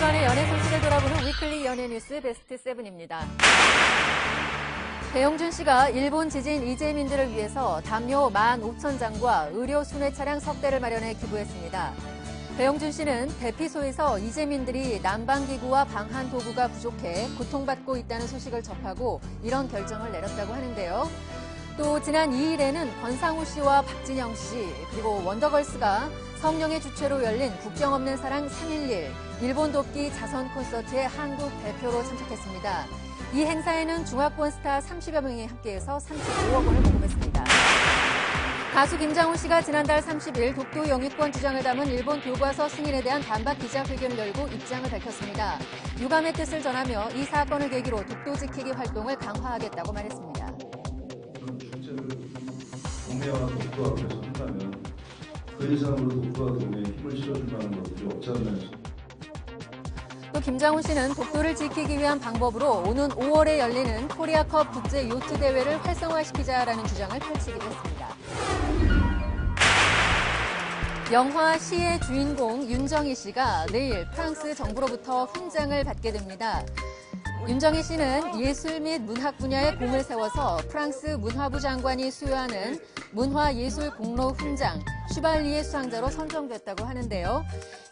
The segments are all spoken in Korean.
주간의 연예 소식을 돌아보는 위클리 연예 뉴스 베스트 7입니다. 배용준 씨가 일본 지진 이재민들을 위해서 담요 15,000장과 의료 순회 차량 석 대를 마련해 기부했습니다. 배용준 씨는 대피소에서 이재민들이 난방기구와 방한 도구가 부족해 고통받고 있다는 소식을 접하고 이런 결정을 내렸다고 하는데요. 또 지난 2일에는 권상우 씨와 박진영 씨 그리고 원더걸스가 성령의 주최로 열린 국경 없는 사랑 3.11 일본 돕기 자선 콘서트에 한국 대표로 참석했습니다. 이 행사에는 중화권 스타 30여 명이 함께해서 35억 원을 모금했습니다. 가수 김장훈 씨가 지난달 30일 독도 영유권 주장을 담은 일본 교과서 승인에 대한 반박 기자회견을 열고 입장을 밝혔습니다. 유감의 뜻을 전하며 이 사건을 계기로 독도 지키기 활동을 강화하겠다고 말했습니다. 동해와 독도와 그래서 한다면 그 이상으로 독도와 동해에 힘을 실어준다는 것들이 없지 않나 싶습니다. 또 김장훈 씨는 독도를 지키기 위한 방법으로 오는 5월에 열리는 코리아컵 국제 요트 대회를 활성화시키자라는 주장을 펼치기도 했습니다. 영화 시의 주인공 윤정희 씨가 내일 프랑스 정부로부터 훈장을 받게 됩니다. 윤정희 씨는 예술 및 문학 분야에 공을 세워서 프랑스 문화부 장관이 수여하는 문화예술 공로 훈장 슈발리에 수상자로 선정됐다고 하는데요.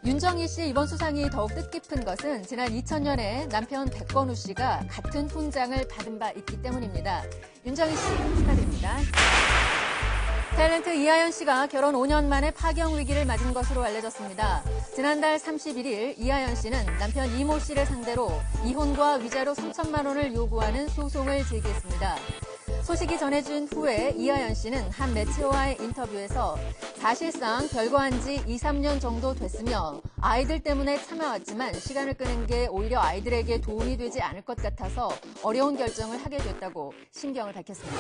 윤정희 씨의 이번 수상이 더욱 뜻깊은 것은 지난 2000년에 남편 백건우 씨가 같은 훈장을 받은 바 있기 때문입니다. 윤정희 씨 축하드립니다. 탤런트 이하연 씨가 결혼 5년 만에 파경 위기를 맞은 것으로 알려졌습니다. 지난달 31일 이하연 씨는 남편 이모 씨를 상대로 이혼과 위자료 3천만 원을 요구하는 소송을 제기했습니다. 소식이 전해진 후에 이하연 씨는 한 매체와의 인터뷰에서 사실상 별거한 지 2, 3년 정도 됐으며 아이들 때문에 참아왔지만 시간을 끄는 게 오히려 아이들에게 도움이 되지 않을 것 같아서 어려운 결정을 하게 됐다고 심경을 밝혔습니다.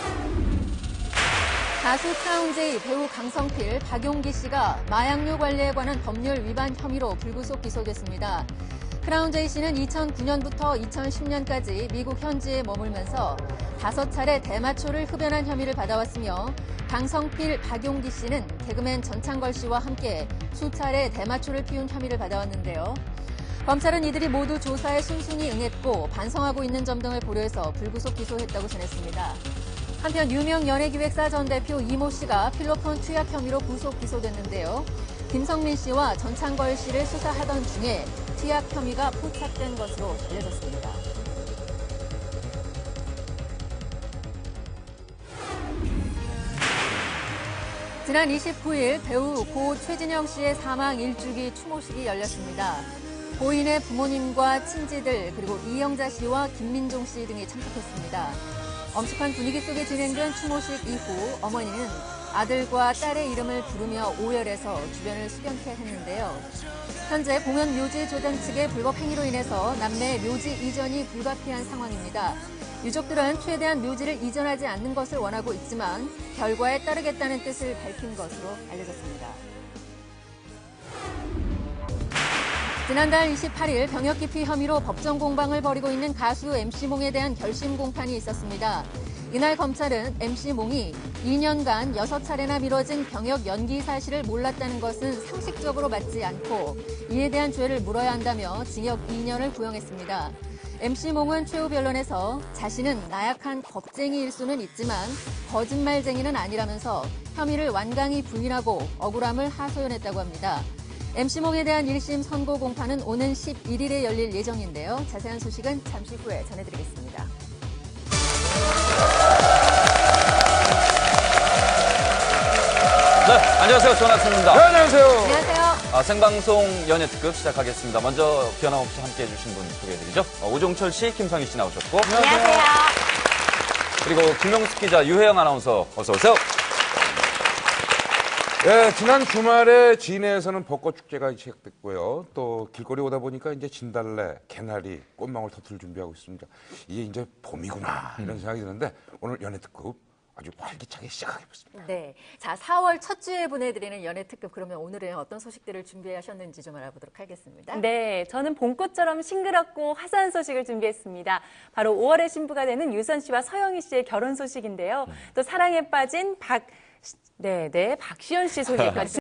가수 크라운제이, 배우 강성필, 박용기 씨가 마약류 관리에 관한 법률 위반 혐의로 불구속 기소됐습니다. 크라운제이 씨는 2009년부터 2010년까지 미국 현지에 머물면서 5차례 대마초를 흡연한 혐의를 받아왔으며 강성필, 박용기 씨는 개그맨 전창걸 씨와 함께 수차례 대마초를 피운 혐의를 받아왔는데요. 검찰은 이들이 모두 조사에 순순히 응했고 반성하고 있는 점 등을 고려해서 불구속 기소했다고 전했습니다. 한편 유명 연예기획사 전 대표 이모 씨가 필로폰 투약 혐의로 구속 기소됐는데요. 김성민 씨와 전창걸 씨를 수사하던 중에 투약 혐의가 포착된 것으로 알려졌습니다. 지난 29일 배우 고 최진영 씨의 사망 1주기 추모식이 열렸습니다. 고인의 부모님과 친지들 그리고 이영자 씨와 김민종 씨 등이 참석했습니다. 엄숙한 분위기 속에 진행된 추모식 이후 어머니는 아들과 딸의 이름을 부르며 오열해서 주변을 수변케 했는데요. 현재 공연 묘지 조정 측의 불법 행위로 인해서 남매 묘지 이전이 불가피한 상황입니다. 유족들은 최대한 묘지를 이전하지 않는 것을 원하고 있지만 결과에 따르겠다는 뜻을 밝힌 것으로 알려졌습니다. 지난달 28일 병역 기피 혐의로 법정 공방을 벌이고 있는 가수 MC몽에 대한 결심 공판이 있었습니다. 이날 검찰은 MC몽이 2년간 6차례나 미뤄진 병역 연기 사실을 몰랐다는 것은 상식적으로 맞지 않고 이에 대한 죄를 물어야 한다며 징역 2년을 구형했습니다. MC몽은 최후 변론에서 자신은 나약한 겁쟁이일 수는 있지만 거짓말쟁이는 아니라면서 혐의를 완강히 부인하고 억울함을 하소연했다고 합니다. MC몽에 대한 1심 선고 공판은 오는 11일에 열릴 예정인데요. 자세한 소식은 잠시 후에 전해드리겠습니다. 네, 안녕하세요. 조나천입니다. 네, 안녕하세요. 안녕하세요. 생방송 연예특급 시작하겠습니다. 먼저 변함없이 함께해 주신 분 소개해드리죠. 오종철 씨, 김성희 씨 나오셨고. 안녕하세요. 그리고 김명숙 기자, 유혜영 아나운서 어서 오세요. 예, 지난 주말에 진해에서는 벚꽃축제가 시작됐고요. 또 길거리 오다 보니까 이제 진달래, 개나리, 꽃망울 터트릴 준비하고 있습니다. 이게 이제 봄이구나 이런 생각이 드는데 오늘 연예특급 아주 활기차게 시작하겠습니다. 네, 자 4월 첫 주에 보내드리는 연예 특급 그러면 오늘은 어떤 소식들을 준비하셨는지 좀 알아보도록 하겠습니다. 네, 저는 봄꽃처럼 싱그럽고 화사한 소식을 준비했습니다. 바로 5월에 신부가 되는 유선 씨와 서영희 씨의 결혼 소식인데요. 또 사랑에 빠진 박시연 씨 소식까지.